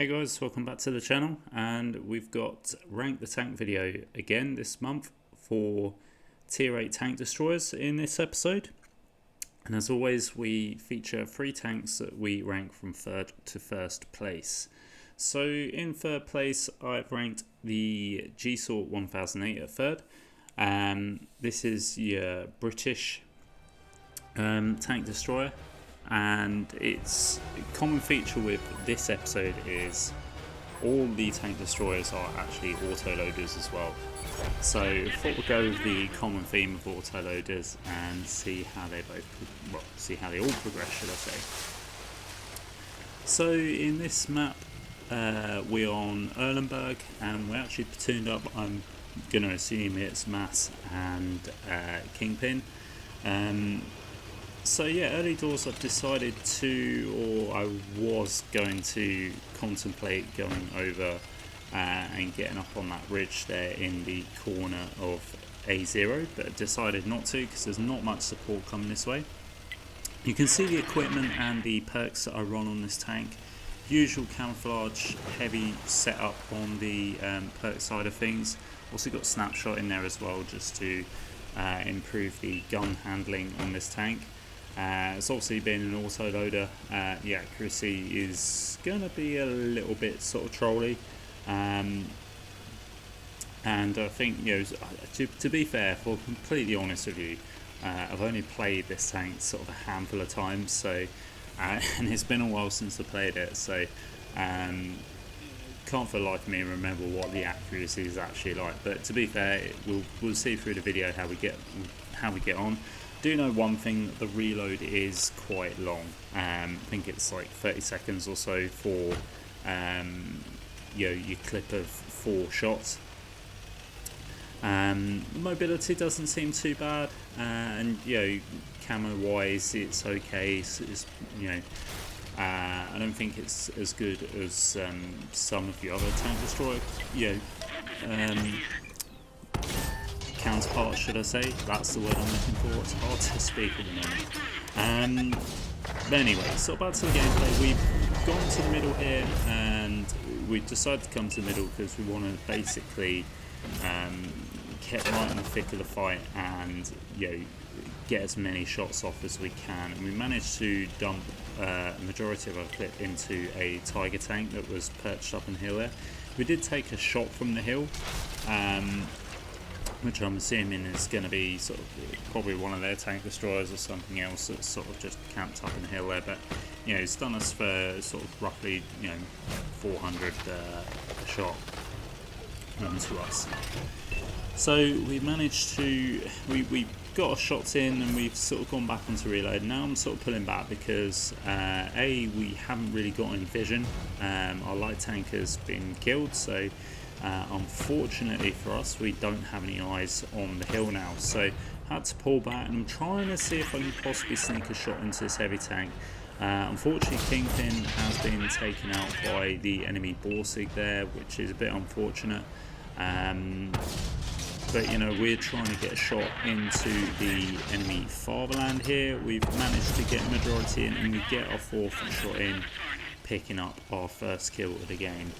Hey guys, welcome back to the channel, and we've got Rank the Tank video again this month for tier 8 tank destroyers in this episode. And as always, we feature 3 tanks that we rank from 3rd to 1st place. So in 3rd place I've ranked the G-Sort 1008 at 3rd. This is your British tank destroyer. And its common feature with this episode is all the tank destroyers are actually autoloaders as well. So I thought we'll go with the common theme of autoloaders and see how they all progress, should I say. So in this map, we're on Erlenberg, and we're actually platooned up. I'm going to assume it's Mass and Kingpin. So yeah, early doors I've decided to, or I was going to contemplate going over and getting up on that ridge there in the corner of A0, but I decided not to because there's not much support coming this way. You can see the equipment and the perks that I run on this tank. Usual camouflage, heavy setup on the perk side of things. Also got snapshot in there as well, just to improve the gun handling on this tank. It's obviously been an autoloader. The accuracy is going to be a little bit sort of trolly, and I think, you know, to be fair, for completely honest with you, I've only played this tank sort of a handful of times, so and it's been a while since I played it, so can't for the life of me remember what the accuracy is actually like. But to be fair, we'll see through the video how we get on. Do know one thing, the reload is quite long. I think it's like 30 seconds or so for your clip of 4 shots. Mobility doesn't seem too bad, and camo wise it's okay. It's I don't think it's as good as some of the other tank destroyer counterparts, should I say. That's the word I'm looking for. It's hard to speak at the moment. But anyway, so back to the gameplay. We've gone to the middle here, and we decided to come to the middle because we want to basically get right in the thick of the fight and get as many shots off as we can. And we managed to dump a majority of our clip into a Tiger tank that was perched up on the hill there. We did take a shot from the hill, which I'm assuming is going to be sort of probably one of their tank destroyers or something else that's sort of just camped up in the hill there. But it's done us for sort of roughly 400 a shot to us. So we managed to we got our shots in, and we've sort of gone back onto reload. Now I'm sort of pulling back because we haven't really got any vision. Our light tank has been killed, so unfortunately for us, we don't have any eyes on the hill now, so I had to pull back, and I'm trying to see if I can possibly sneak a shot into this heavy tank. Unfortunately, Kingpin has been taken out by the enemy Borsig there, which is a bit unfortunate. But we're trying to get a shot into the enemy fatherland here. We've managed to get a majority in, and we get our 4th shot in, picking up our 1st kill of the game.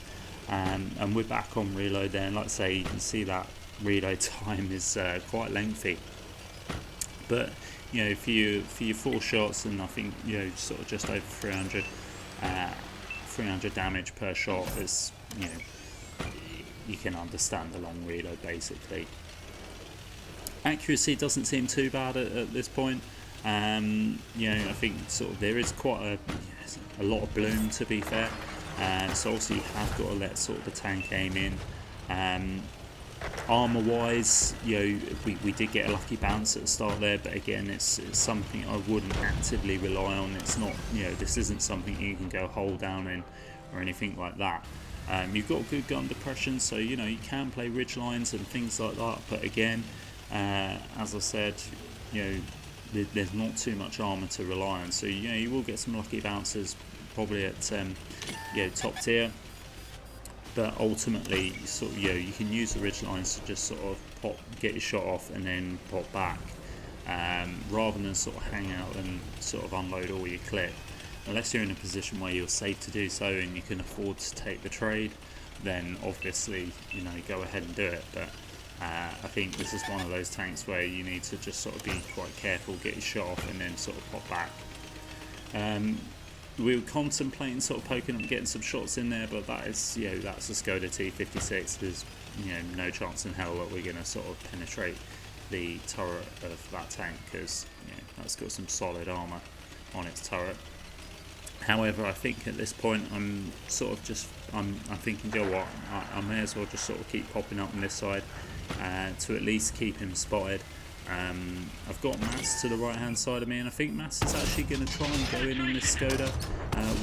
And we're back on reload there, and like I say, you can see that reload time is quite lengthy. But for your 4 shots, and I think sort of just over 300 damage per shot, is you can understand the long reload basically. Accuracy doesn't seem too bad at this point. I think sort of there is quite a lot of bloom, to be fair. So obviously you have got to let sort of the tank aim in. Armour wise, we did get a lucky bounce at the start there, but again it's something I wouldn't actively rely on. It's not, this isn't something you can go hold down in or anything like that. You've got good gun depression, so you can play ridge lines and things like that, but again, as I said, there's not too much armour to rely on, so you will get some lucky bounces probably at top tier, but ultimately sort of you can use the ridge lines to just sort of get your shot off and then pop back, rather than sort of hang out and sort of unload all your clip. unless you're in a position where you're safe to do so and you can afford to take the trade, then obviously, you know, go ahead and do it. But I think this is one of those tanks where you need to just sort of be quite careful, get your shot off, and then sort of pop back. We were contemplating sort of poking up, getting some shots in there, but that is, you know, that's a Skoda T56. There's, you know, no chance in hell that we're going to sort of penetrate the turret of that tank, because, you know, that's got some solid armour on its turret. However, I think at this point I'm sort of just I'm thinking, you know what, I may as well just sort of keep popping up on this side to at least keep him spotted. I've got Mats to the right hand side of me, and I think Mats is actually going to try and go in on this Skoda.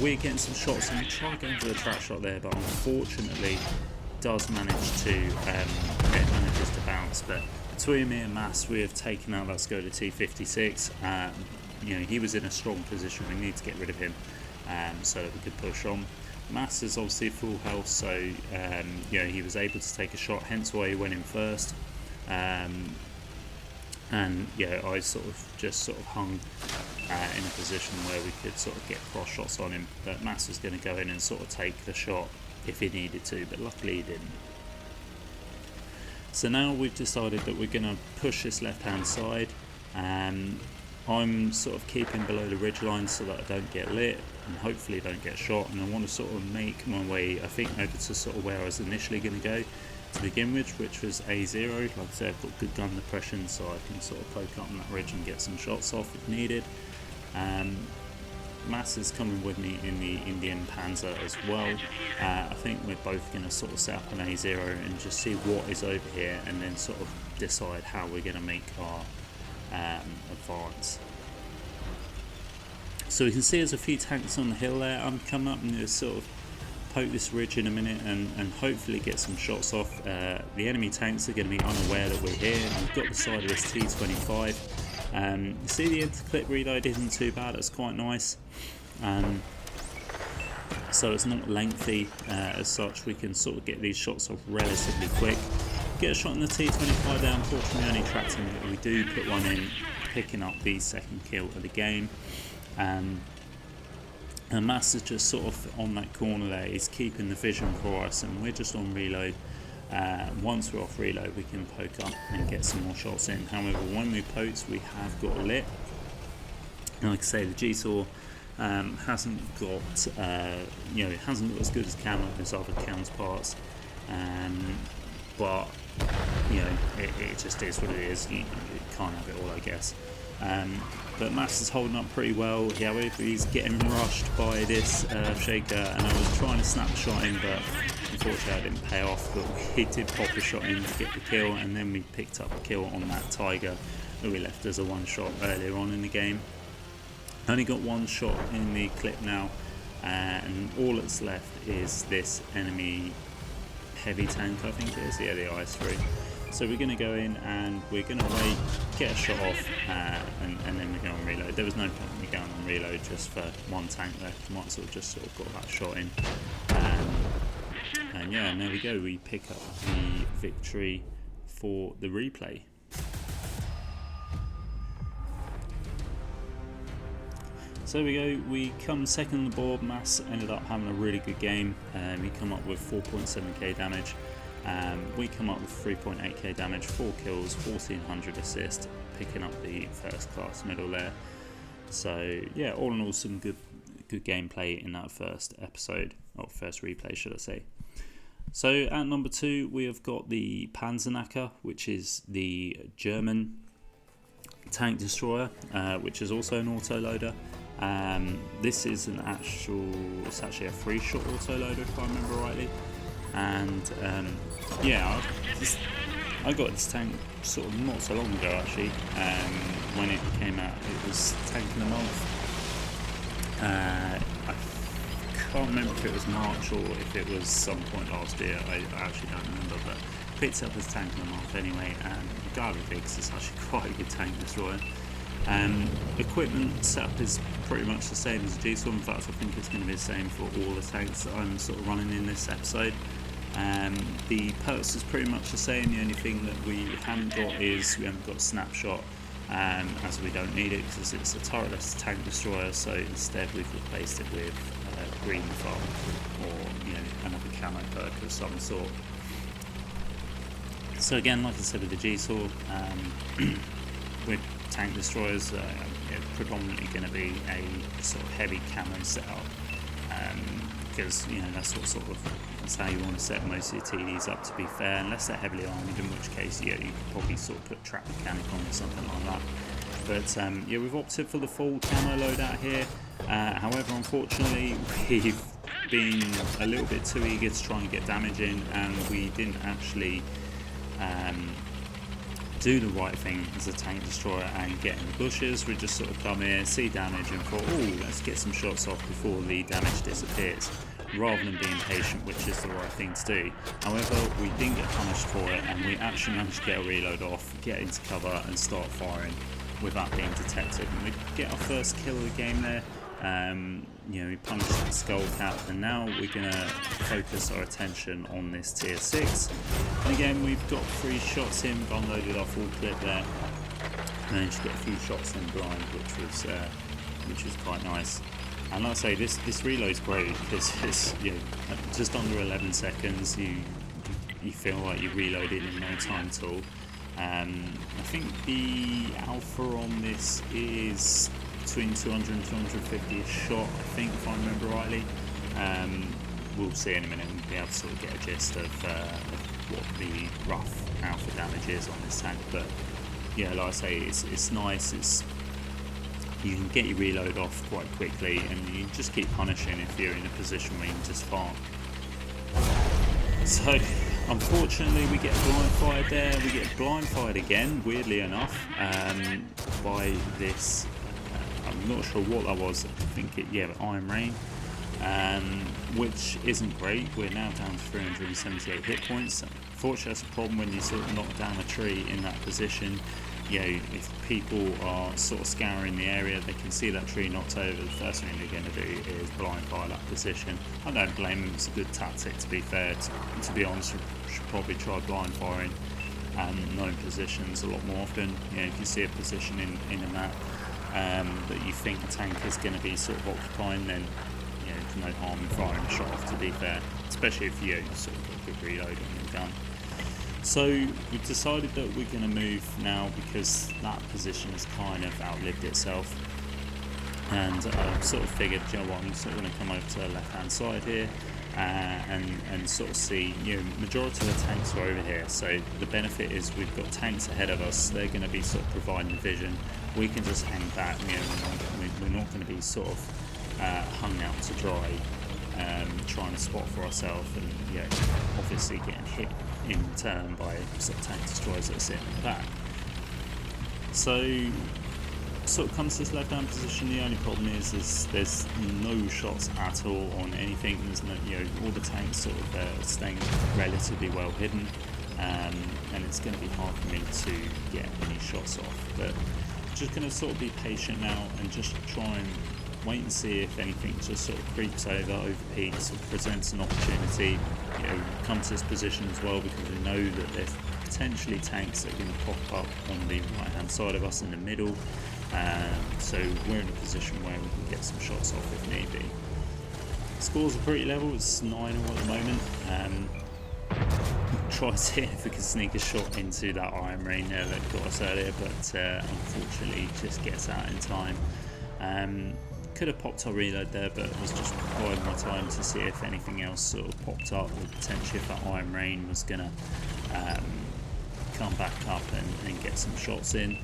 We're getting some shots, and we try going for the trap shot there, but unfortunately does manage to manages to bounce. But between me and Mats, we have taken out that Skoda T56. You know, he was in a strong position. We need to get rid of him so that we could push on. Mats is obviously full health, so you know, he was able to take a shot, hence why he went in first. And yeah, I sort of hung in a position where we could sort of get cross shots on him, but Mats was going to go in and sort of take the shot if he needed to, but luckily he didn't. So now we've decided that we're going to push this left hand side. I'm sort of keeping below the ridge line so that I don't get lit and hopefully don't get shot, and I want to sort of make my way, I think, over to sort of where I was initially going to go to begin with, which was A0. Like I said, I've got good gun depression, so I can sort of poke up on that ridge and get some shots off if needed. Mass is coming with me in the Indian Panzer as well. I think we're both going to sort of set up an A0 and just see what is over here, and then sort of decide how we're going to make our advance. So we can see there's a few tanks on the hill there. I'm coming up and just sort of poke this ridge in a minute and hopefully get some shots off. The enemy tanks are going to be unaware that we're here. We've got the side of this T25. You see the interclip reload isn't too bad, it's quite nice. So it's not lengthy as such, we can sort of get these shots off relatively quick. Get a shot in the T25 there, unfortunately only tracked him, but we do put one in, picking up the second kill of the game. And Mass is just sort of on that corner there, he's keeping the vision for us, and we're just on reload. Once we're off reload, we can poke up and get some more shots in. However, when we poked, we have got lit. And like I say, the G-Saw hasn't got, you know, it hasn't got as good as camo as other counterparts, but you know, it just is what it is. You can't have it all, I guess. But Mass is holding up pretty well. However, he's getting rushed by this shaker, and I was trying to snap a shot in, but unfortunately I didn't pay off. But we did pop a shot in to get the kill, and then we picked up a kill on that Tiger that we left as a one shot earlier on in the game. Only got one shot in the clip now, and all that's left is this enemy heavy tank, I think it is, yeah, the IS-3. So we're going to go in and we're going to wait, get a shot off, and then we go on reload. There was no point in me going on reload just for one tank left. Might as well just sort of got that shot in. And yeah, and there we go. We pick up the victory for the replay. So we go, we come second on the board. Mass ended up having a really good game. He come up with 4.7k damage. We come up with 3.8k damage, 4 kills, 1400 assist, picking up the first class medal there. So yeah, all in all, some good gameplay in that first episode, or first replay should I say. So at number 2 we have got the Panzernacker, which is the German tank destroyer, which is also an autoloader. This is it's actually a 3-shot autoloader if I remember rightly. And yeah, I got this tank sort of not so long ago actually. When it came out, it was tank of the month. I can't remember if it was March or if it was some point last year. I actually don't remember, but picked up as tank of the month anyway. And regardless, it's actually quite a good tank destroyer. Equipment setup is pretty much the same as G-Saw. In fact, I think it's going to be the same for all the tanks that I'm sort of running in this episode. The perks is pretty much the same. The only thing that we haven't got is we haven't got snapshot as we don't need it because it's a turretless tank destroyer. So instead we've replaced it with green foam or another camo perk of some sort. So again, like I said with the G-Saw, with tank destroyers, predominantly going to be a sort of heavy camo setup, because that's how you want to set most of your TDs up, to be fair, unless they're heavily armoured, in which case you could probably sort of put trap mechanic on or something like that. But we've opted for the full camo loadout here. However, unfortunately, we've been a little bit too eager to try and get damage in, and we didn't actually do the right thing as a tank destroyer and get in the bushes. We just sort of come here, see damage, and thought, oh, let's get some shots off before the damage disappears, rather than being patient, which is the right thing to do. However, we didn't get punished for it, and we actually managed to get a reload off, get into cover, and start firing without being detected. And we get our first kill of the game there. We punished that skull cap, and now we're going to focus our attention on this tier 6. And again, we've got 3 shots in, unloaded our full clip there. Managed to get a few shots in blind, which was quite nice. And like I say, this reload's great because it's just under 11 seconds. You feel like you reloaded in no time at all. I think the alpha on this is between 200 and 250 a shot, I think, if I remember rightly. We'll see in a minute and be able to sort of get a gist of what the rough alpha damage is on this tank. But yeah, like I say, it's nice. You can get your reload off quite quickly, and you just keep punishing if you're in a position where you can just farm. So unfortunately we get blindfired there. We get blindfired again, weirdly enough, by this, I'm not sure what that was, I think Iron Rain, which isn't great. We're now down to 378 hit points. Unfortunately, that's a problem when you sort of knock down a tree in that position. If people are sort of scouring the area, they can see that tree knocked over, the first thing they're going to do is blindfire that position. I don't blame them, it's a good tactic, to be fair. To be honest, you should probably try blindfiring known positions a lot more often. If you see a position in a map that you think the tank is going to be sort of occupying, then there's no harm in firing a shot off, to be fair, especially if you sort of got a good reload on your gun. So we've decided that we're going to move now because that position has kind of outlived itself, and sort of figured, I'm sort of going to come over to the left hand side here and sort of see, majority of the tanks are over here. So the benefit is we've got tanks ahead of us, they're going to be sort of providing the vision. We can just hang back, we're not going to be sort of hung out to dry, trying to spot for ourselves, and obviously getting hit in turn by sort of tank destroyers that are sitting in the back. So sort of comes to this left hand position. The only problem is there's no shots at all on anything. There's no, all the tanks sort of staying relatively well hidden, and it's going to be hard for me to get any shots off. But just going to sort of be patient now and just try and wait and see if anything just sort of creeps over peaks, or presents an opportunity. Come to this position as well because we know that there's potentially tanks that are going to pop up on the right hand side of us in the middle. So we're in a position where we can get some shots off if need be. Scores are pretty level, it's 9-all at the moment. Try to see if we can sneak a shot into that Iron Rain there that got us earlier, but unfortunately just gets out in time. Could have popped our reload there, but was just biding my time to see if anything else sort of popped up, or potentially if that Iron Rain was going to come back up and get some shots in.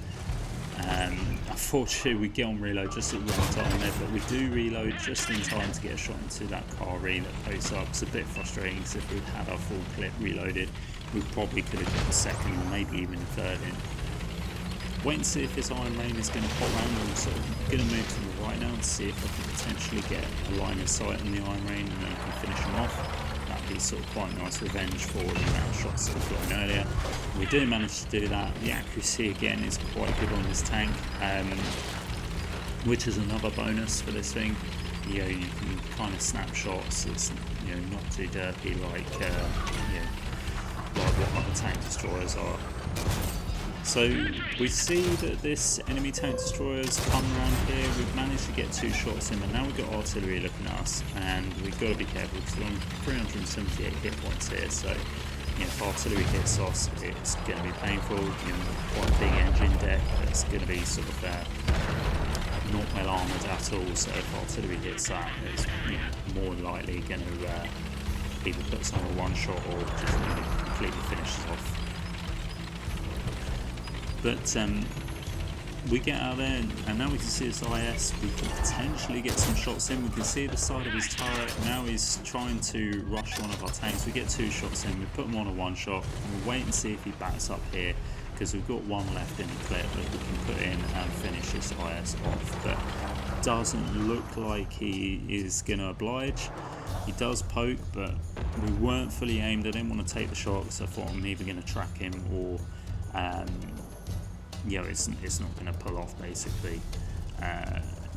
Unfortunately we get on reload just at the wrong time there, but we do reload just in time to get a shot into that car that posts up. It's a bit frustrating because if we'd had our full clip reloaded, we probably could have got a second or maybe even a third in. Wait and see if this Iron Rain is going to pop around. I'm sort of going to move to the right now and see if I can potentially get a line of sight on the Iron Rain and then I can finish him off. That'd be sort of quite nice revenge for the amount of shots that we've got in earlier. We do manage to do that. The accuracy again is quite good on this tank, which is another bonus for this thing. You can kind of snap shots. It's not too derpy like what other tank destroyers are. So we see that this enemy tank destroyer's come around here. We've managed to get 2 shots in, but now we've got artillery looking at us, and we've got to be careful because we're on 378 hit points here. So, if artillery hits us, it's going to be painful. Quite a big engine deck. It's going to be sort of not well armoured at all. So if artillery hits that, it's more likely going to either put us on a one shot or just completely finish us off. But we get out there, and now we can see this IS. We can potentially get some shots in. We can see the side of his turret. Now he's trying to rush one of our tanks. We get 2 shots in. We put him on a one shot. We'll wait and see if he backs up here, because we've got 1 left in the clip that we can put in and finish this IS off. But doesn't look like he is going to oblige. He does poke, but we weren't fully aimed. I didn't want to take the shot, because I thought I'm either going to track him or it's not going to pull off, basically.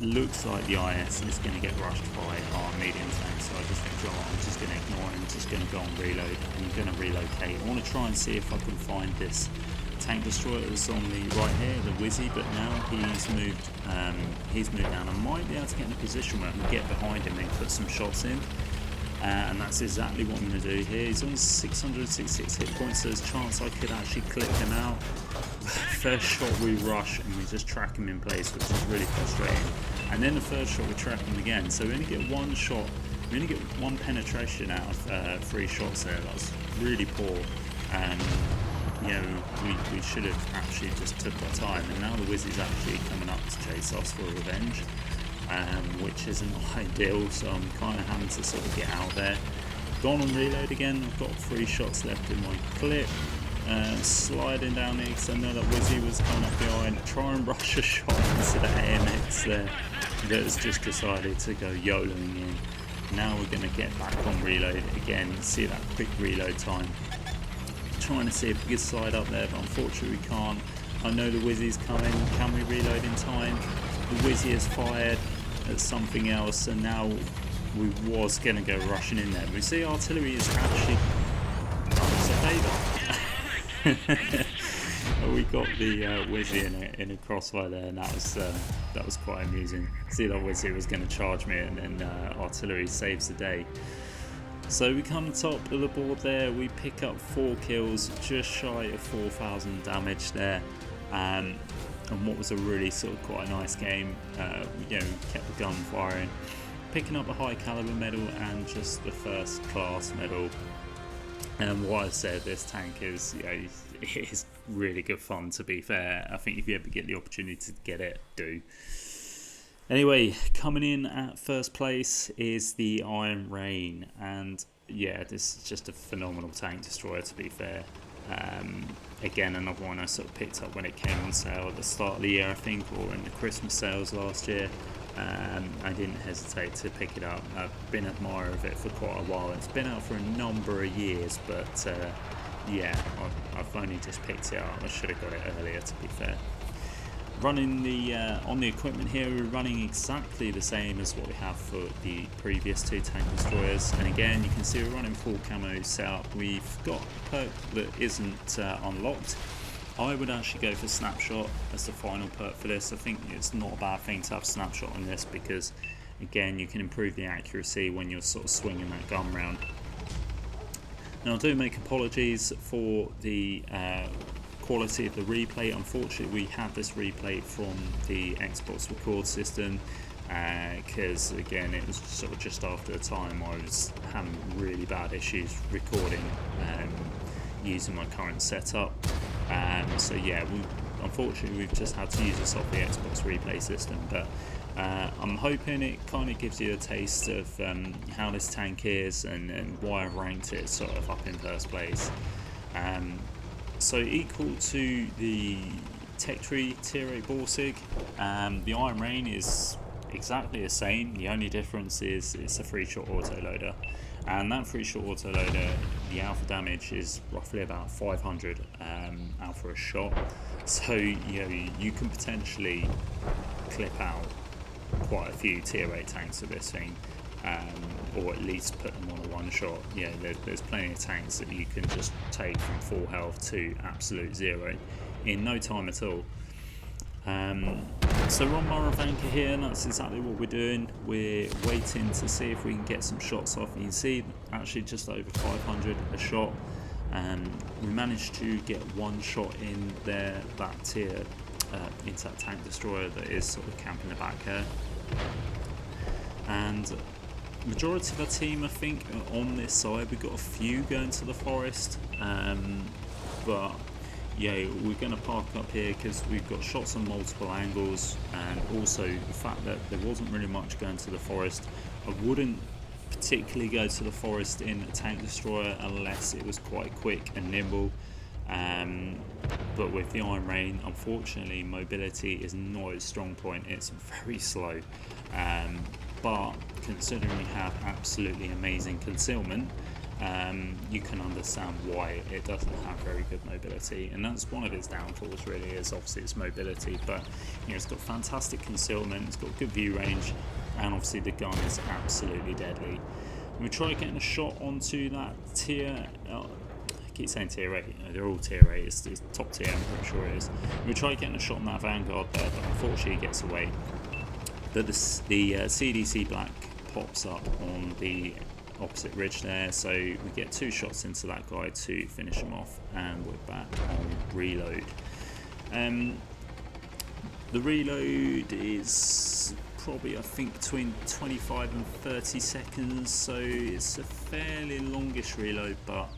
Looks like the IS is going to get rushed by our medium tank, so I just think, I'm just going to ignore him, just going to go on reload. I'm going to relocate. I want to try and see if I can find this tank destroyer that's on the right here, the Wizzy, but now he's moved down. I might be able to get in a position where I can get behind him and put some shots in. And that's exactly what I'm going to do here. He's on 666 hit points, so there's a chance I could actually clip him out. First shot we rush and we just track him in place, which is really frustrating. And then the third shot we track him again. So we only get 1 shot, we only get 1 penetration out of 3 shots there. That's really poor. And we should have actually just took our time. And now the Wiz is actually coming up to chase us for revenge. Which isn't ideal, so I'm kind of having to sort of get out there. Gone on reload again. I've got 3 shots left in my clip. Sliding down here because I know that Wizzy was coming up behind. Try and rush a shot into the AMX there that's just decided to go YOLOing in. Now we're going to get back on reload again. See that quick reload time. Trying to see if we can slide up there, but unfortunately we can't. I know the Wizzy's coming. Can we reload in time? The Wizzy has fired at something else, and now we was going to go rushing in there. We see artillery is actually it's a favour. We got the Wizzy in a crossfire there, and that was quite amusing. See that Wizzy was going to charge me, and then artillery saves the day. So we come top of the board there. We pick up 4 kills, just shy of 4,000 damage there. And what was a really sort of quite a nice game. Kept the gun firing, picking up a high caliber medal and just the first class medal. And what I said, this tank is, it is really good fun, to be fair. I think if you ever get the opportunity to get it, do. Anyway, coming in at first place is the Iron Rain, and this is just a phenomenal tank destroyer, to be fair. Again, another one I sort of picked up when it came on sale at the start of the year, I think, or in the Christmas sales last year. I didn't hesitate to pick it up. I've been an admirer of it for quite a while. It's been out for a number of years, but I've only just picked it up. I should have got it earlier, to be fair. Running the on the equipment here, we're running exactly the same as what we have for the previous 2 tank destroyers, and again you can see we're running full camo setup. We've got a perk that isn't unlocked. I would actually go for Snapshot as the final perk for this. I think it's not a bad thing to have Snapshot on this, because again you can improve the accuracy when you're sort of swinging that gun round. Now I do make apologies for the quality of the replay. Unfortunately, we had this replay from the Xbox record system, because again it was sort of just after the time I was having really bad issues recording using my current setup. Unfortunately we've just had to use this off the Xbox replay system, but I'm hoping it kind of gives you a taste of how this tank is and why I've ranked it sort of up in first place. So equal to the Tech Tree Tier 8 Borsig, the Iron Rain is exactly the same. The only difference is it's a 3-shot autoloader, and that 3-shot autoloader, the alpha damage is roughly about 500 alpha a shot. So you can potentially clip out quite a few Tier 8 tanks with this thing. Or at least put them on a one shot. There's plenty of tanks that you can just take from full health to absolute zero in no time at all. So we're on Murray anchor here, and that's exactly what we're doing. We're waiting to see if we can get some shots off. You can see actually just over 500 a shot. We managed to get one shot in there, that tier, into that tank destroyer that is sort of camping the back here. And majority of our team, I think, are on this side. We've got a few going to the forest, but yeah, we're going to park up here because we've got shots on multiple angles, and also the fact that there wasn't really much going to the forest. I wouldn't particularly go to the forest in a tank destroyer unless it was quite quick and nimble. But with the Iron Rain, unfortunately, mobility is not its strong point. It's very slow. But considering we have absolutely amazing concealment, you can understand why it doesn't have very good mobility, and that's one of its downfalls really, is obviously its mobility. But you know, it's got fantastic concealment, it's got good view range, and obviously the gun is absolutely deadly. We try getting a shot onto that tier, I keep saying tier 8, you know, they're all tier 8, it's top tier, I'm pretty sure it is. We try getting a shot on that Vanguard there, but unfortunately it gets away. But the CDC black pops up on the opposite ridge there, so we get 2 shots into that guy to finish him off, and we're back on reload. The reload is probably, I think, between 25 and 30 seconds, so it's a fairly longish reload, but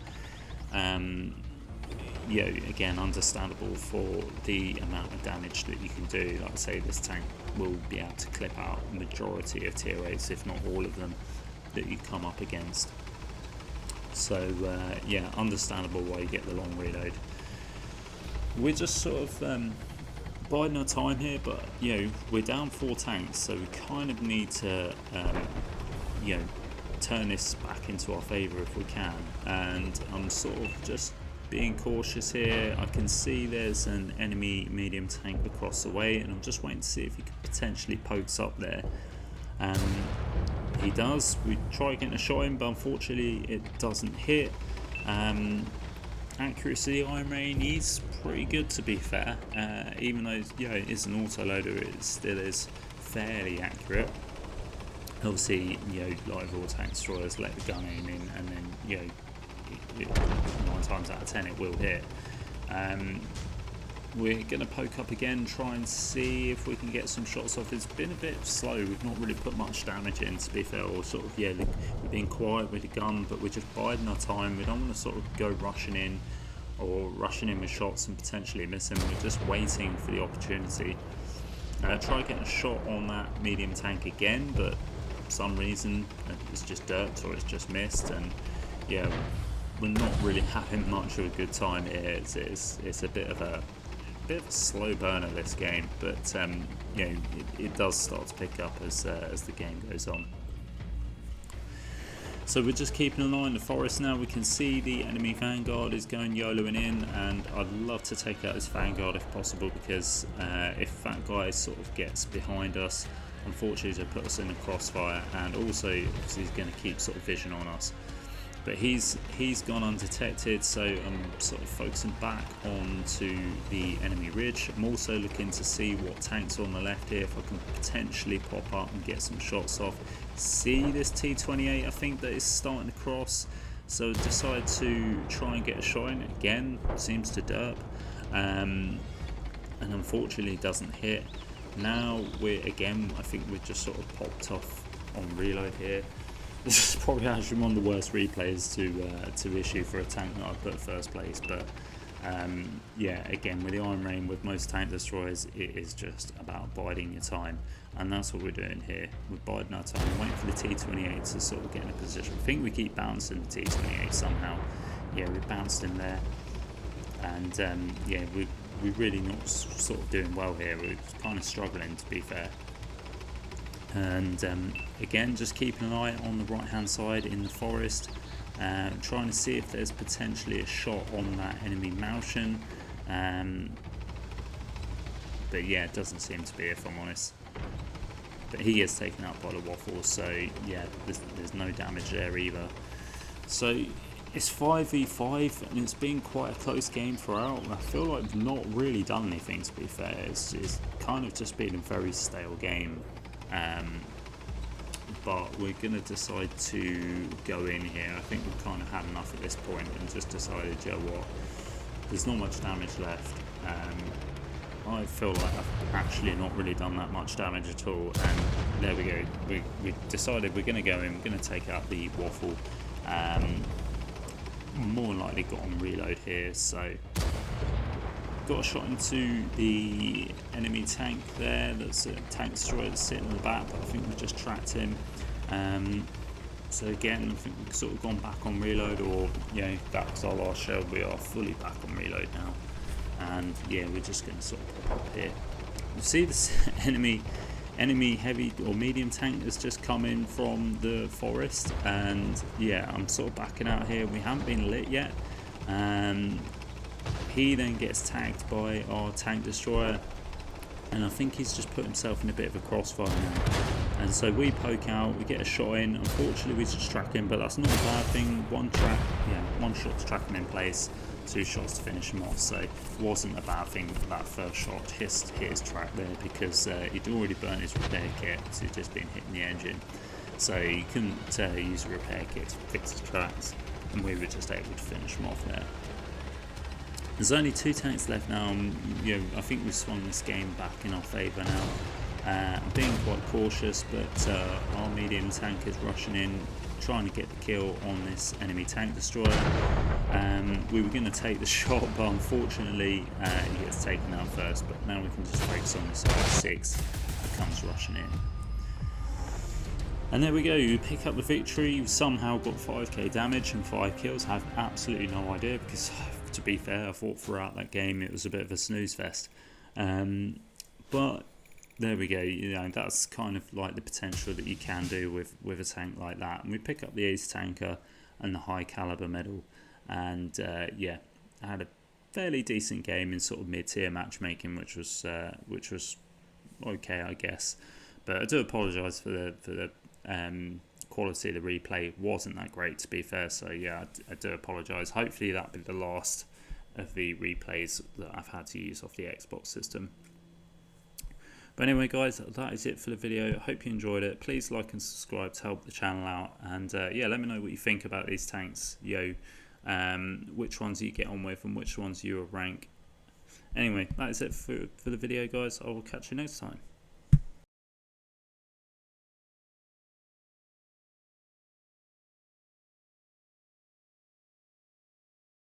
yeah, again, understandable for the amount of damage that you can do. Like I say, this tank will be able to clip out the majority of tier 8s, if not all of them, that you come up against. So yeah, understandable why you get the long reload. We're just sort of biding our time here, but you know, we're down 4 tanks, so we kind of need to you know, turn this back into our favour if we can. And I'm sort of just being cautious here. I can see there's an enemy medium tank across the way, and I'm just waiting to see if he could potentially pokes up there. He does. We try getting a shot in, but unfortunately it doesn't hit. Accuracy, Iron Rain is pretty good, to be fair. Even though, you know, it is an autoloader, it still is fairly accurate. Obviously, you know, like all tank destroyers, let the gun aim in, and then, you know, 9 times out of 10 it will hit. We're going to poke up again, try and see if we can get some shots off. It's been a bit slow, we've not really put much damage in, to be fair, or sort of, yeah, we've been quiet with the gun, but we're just biding our time. We don't want to sort of go rushing in with shots and potentially missing. We're just waiting for the opportunity. Try getting a shot on that medium tank again, but for some reason it's just dirt or it's just missed, and yeah, we're not really having much of a good time here. It's a bit of a slow burner, this game, but you know, it does start to pick up as the game goes on. So we're just keeping an eye on the forest now. We can see the enemy Vanguard is going YOLOing in, and I'd love to take out this Vanguard if possible, because if that guy sort of gets behind us, unfortunately to put us in the crossfire, and also obviously he's going to keep sort of vision on us. But he's gone undetected, so I'm sort of focusing back onto the enemy ridge. I'm also looking to see what tanks are on the left here, if I can potentially pop up and get some shots off. See this T28, I think, that is starting to cross, so decide to try and get a shot in. Again, seems to derp, and unfortunately doesn't hit. Now I think we're just sort of popped off on reload here. This is probably actually one of the worst replays to issue for a tank that I put first place, but yeah, again, with the Iron Rain, with most tank destroyers, it is just about biding your time, and that's what we're doing here. We're biding our time, waiting for the T28 to sort of get in a position. I think we keep bouncing the T28 somehow. Yeah, we bounced in there, and yeah, we're really not sort of doing well here. We're kind of struggling, to be fair. And again, just keeping an eye on the right hand side in the forest, trying to see if there's potentially a shot on that enemy Malshan, but yeah, it doesn't seem to be, if I'm honest. But he gets taken out by the waffle, so yeah, there's no damage there either. So it's 5v5 and it's been quite a close game throughout. I feel like we've not really done anything, to be fair. It's kind of just been a very stale game. But we're going to decide to go in here. I think we've kind of had enough at this point and just decided, you know what, there's not much damage left. I feel like I've actually not really done that much damage at all, and there we go. We decided we're going to go in, we're going to take out the waffle. More than likely got on reload here, so got a shot into the enemy tank there. That's a tank destroyer that's sitting in the back, but I think we've just tracked him. So again, I think we've sort of gone back on reload, or that was our last shell. We are fully back on reload now, and yeah, we're just going to sort of pop up here. You see this enemy heavy or medium tank has just come in from the forest, and yeah, I'm sort of backing out here. We haven't been lit yet. He then gets tagged by our tank destroyer, and I think he's just put himself in a bit of a crossfire now. And so we poke out, we get a shot in. Unfortunately, we just track him, but that's not a bad thing. One shot to track him in place, 2 shots to finish him off. So it wasn't a bad thing that that first shot hit his track there, because he'd already burnt his repair kit, so he'd just been hitting the engine. So he couldn't use a repair kit to fix his tracks, and we were just able to finish him off there. There's only 2 tanks left now. I think we've swung this game back in our favour now. I'm being quite cautious, but our medium tank is rushing in, trying to get the kill on this enemy tank destroyer. We were going to take the shot, but unfortunately he gets taken out first. But now we can just focus on this R6 that comes rushing in. And there we go, you pick up the victory. You somehow got 5k damage and 5 kills. I have absolutely no idea, because to be fair, I thought throughout that game it was a bit of a snooze fest. But there we go, that's kind of like the potential that you can do with a tank like that. And we pick up the ace tanker and the high caliber medal, and yeah, I had a fairly decent game in sort of mid-tier matchmaking, which was okay, I guess. But I do apologise for the quality of the replay. Wasn't that great, to be fair, so yeah, I do apologise. Hopefully that'll be the last of the replays that I've had to use off the Xbox system. But anyway guys, that is it for the video. I hope you enjoyed it. Please like and subscribe to help the channel out, and yeah, let me know what you think about these tanks, which ones you get on with and which ones you rank. Anyway, that is it for the video guys. I will catch you next time.